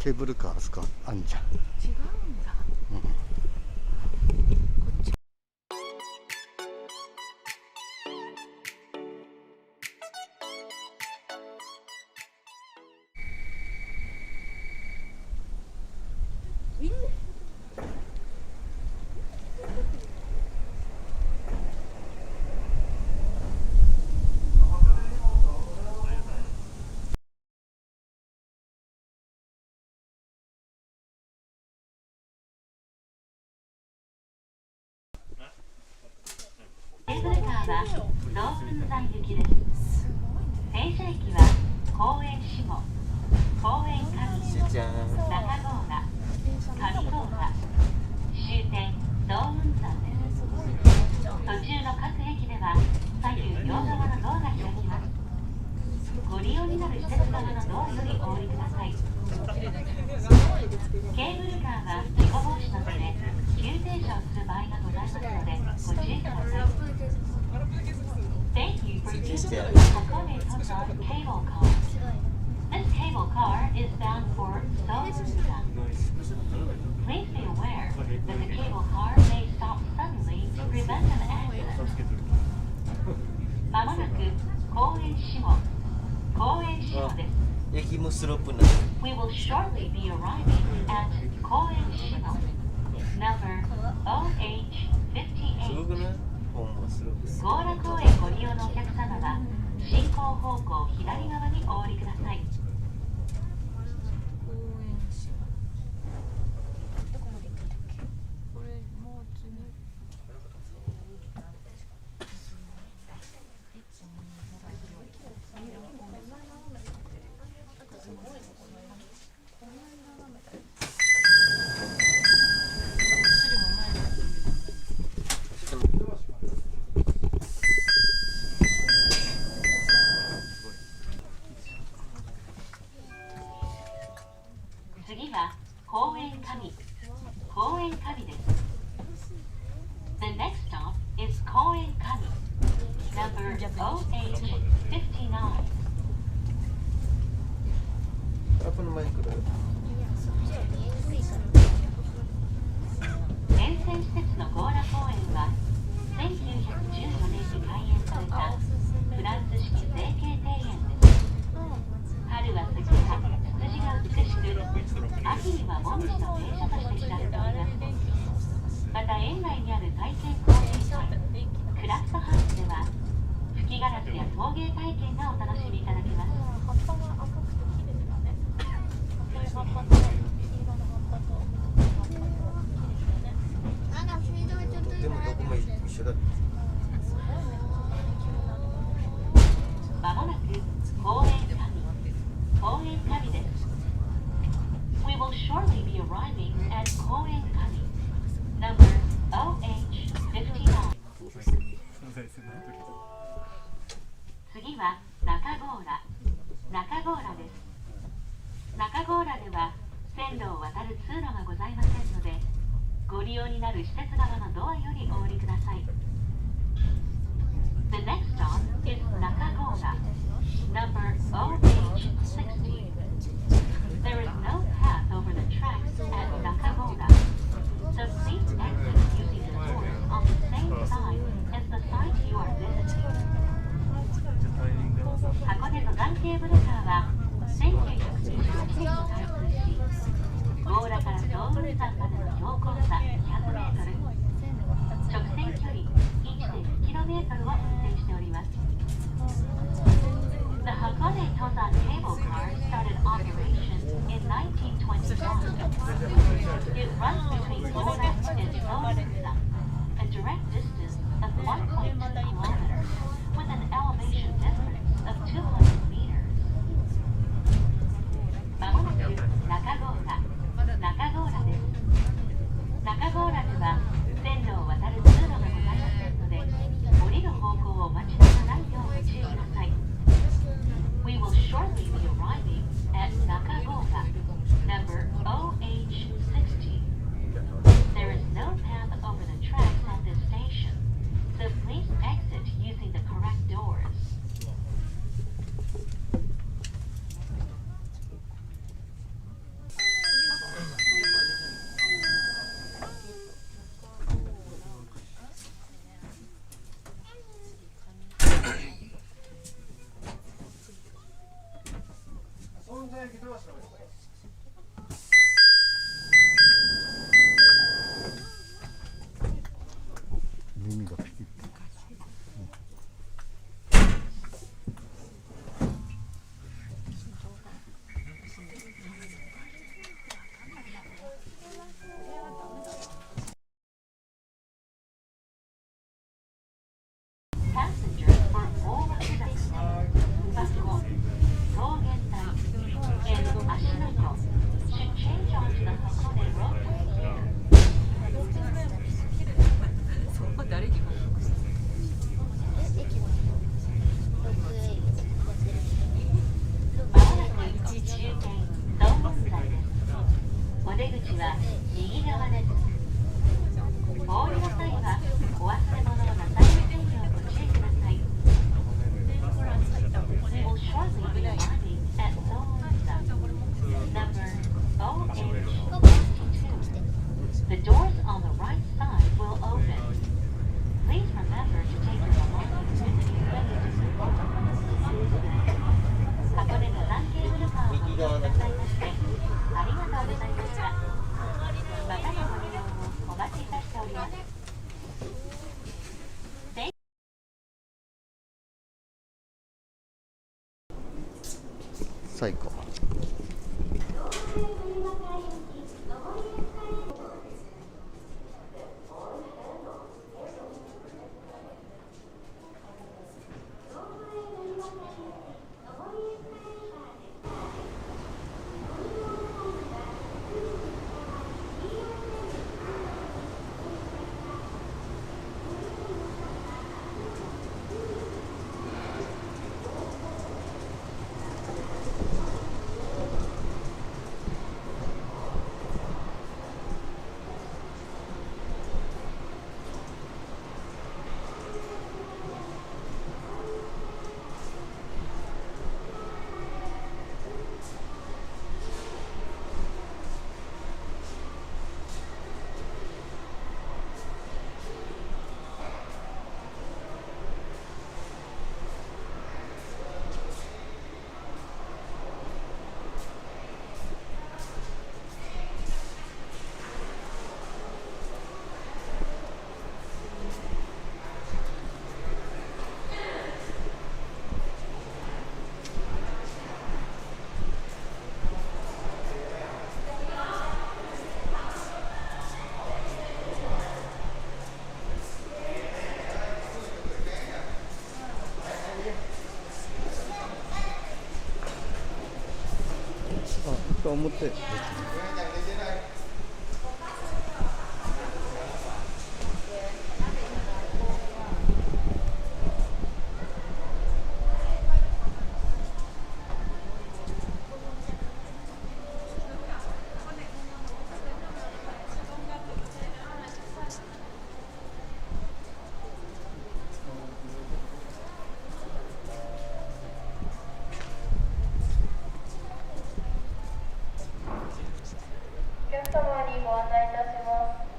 ケーブルカーあそこあんじゃん。違うんだ。うん。こっち。ケーブルカーはロープ山行きです。停車駅は公園下、公園上、中郷浦、上郷浦、終点道雲山です。途中の各駅では左右両側のドアが開きます。ご利用になる施設側のドアよりお降りください。ケーブルカーは事故防止のため急停車をする場合がございますのでご注意ください。Thank you for using the Hakone Tosan cable car. This cable car is bound for Dohunsan. Please be aware that the cable car may stop suddenly to prevent an accident. まもなく公園下、公園下です。駅もスロープに We will shortly be arriving at 公園下 number OH58. 強羅公園ご利用のお客様は進行方向左側にお降りください。次は公園上、公園上です。The next stop is 公園上 number OH59. この前来る沿線施設の強羅公園は1914年に開園されたフランス式成形庭園です。春は杉葉、ツツジが美しく、秋にはモミジの名所として知られております。また園内にある体験工芸祭、クラフトハウスでは吹きガラスや陶芸体験がお楽しみいただけます。葉っぱが赤くて綺麗だね。こういう葉っぱと黄色の葉っぱと葉っぱと綺麗だね。でもどこも一緒だ。まもなく公園上、公園上です。We will shortly be arriving at 公園上 number OH59. 次は中郷浦、中郷浦です。中郷浦では線路を渡る通路がございませんのでご利用になる施設側のドアよりお降りください。The next stop is 中郷浦 number OH60. There is no path over the tracks at Nakagora, so please exit using the doors on the same side as the site you are visiting. 箱根登山ケーブルカーは1928年に開通し、強羅から道雲山までの標高差 200m、直線距離 1.2km を運転しております。The Hakone Tosan cable car started operations in 1921. It runs between Gyora and Dohunsan, a direct distance of 1.2 kilometers with an elevation difference of 200 meters. まもなく中郷浦、中郷浦です。中郷浦では線路を渡る通路がございませんので降りる方向を間違えないようご注意ください。We will shortly be arriving at Nakagora, number OH60. There is no path over the tracks at this station, so please exit お出口は右側です。お降りの際はお忘れ物をなさいませんようご注意ください。Will shortly be arriving at number OH52. The doors on the right side will open. Please remember to take your belongings with you when you depart. 箱根登山系ウルファーをご利用くださいましてありがとうございました。またのご利用をお待ちいたしております。最高。表。様にご案内いたします。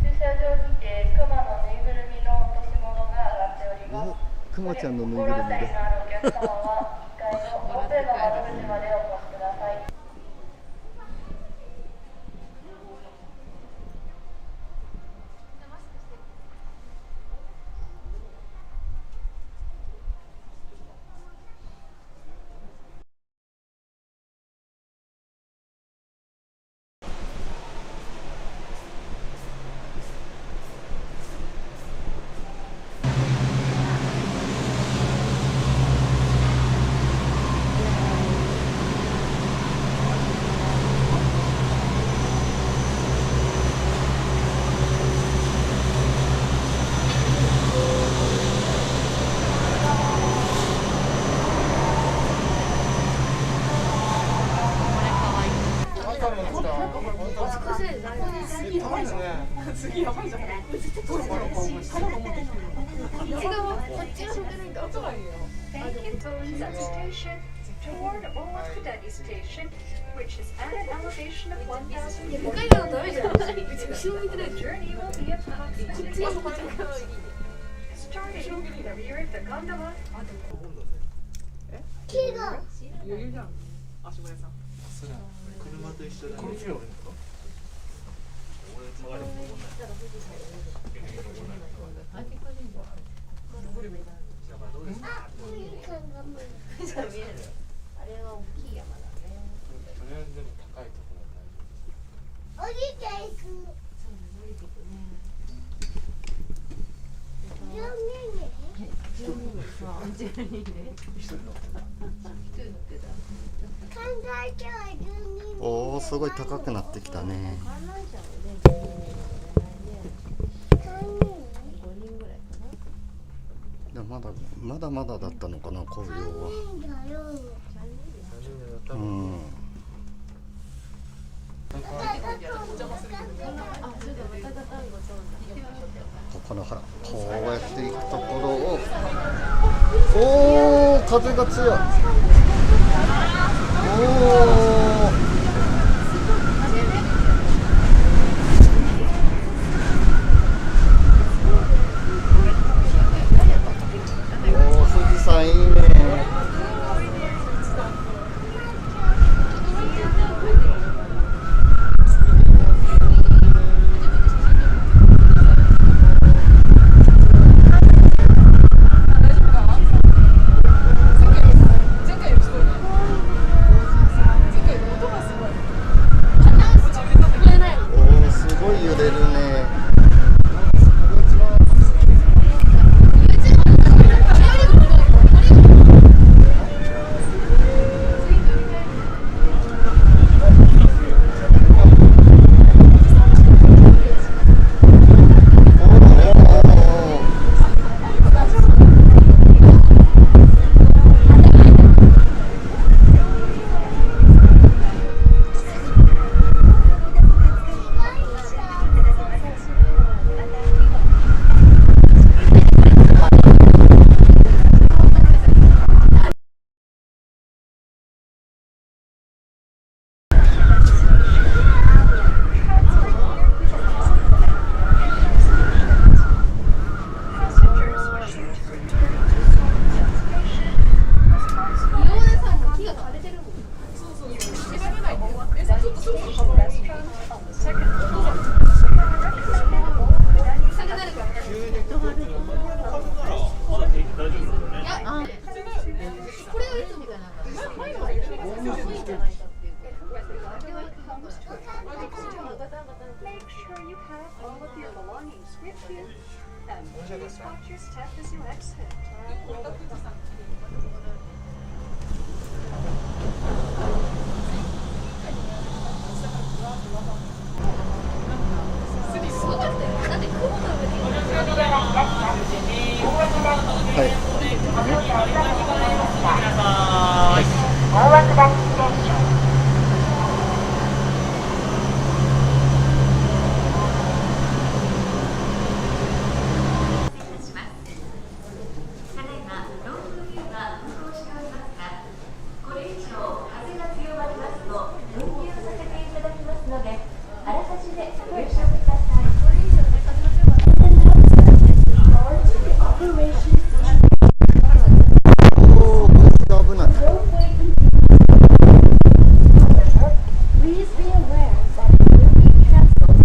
駐車場にて熊のぬいぐるみの落とし物が上がっております。くまちゃんのぬいぐるみで。心当たりのあるお客様は1階のオペの窓口までお越しください。次やばいじゃん。こっちの方が持ってきてる。こっち側こっちの方がなんか音がいいよ。Toward Owakudani Station, which is at an elevation of 1,000 feet. 向かい側ダメじゃん。後ろ向いてない。 The journey will be approximately こっちが starting from the rear of the gondola. 余裕じゃん。足小屋さん。車と一緒だね。あれは大きい山だね。とりあえずでも高いところは大丈夫です。おじいちゃん行く。そう降りてくね。12ね。一人乗ってた。考えては12名。おお、すごい高くなってきたね。観覧車もね、12人は乗れないね。5人ぐらいかな。でもまだまだだったのかな、紅葉は。うん。ここのほらこうやっていくところを、おお風が強い。おお富士山いいね。Make sure you have all of your belongings with you. And please watch your step as you exit. はい。大涌谷ステーション。ただいまロープウェイが運行しておりますが、これ以上風が強まりますと運休させていただきますので、あらかじめご了承ください。おお、ブースが危ない。Please be aware that it will be cancelled.「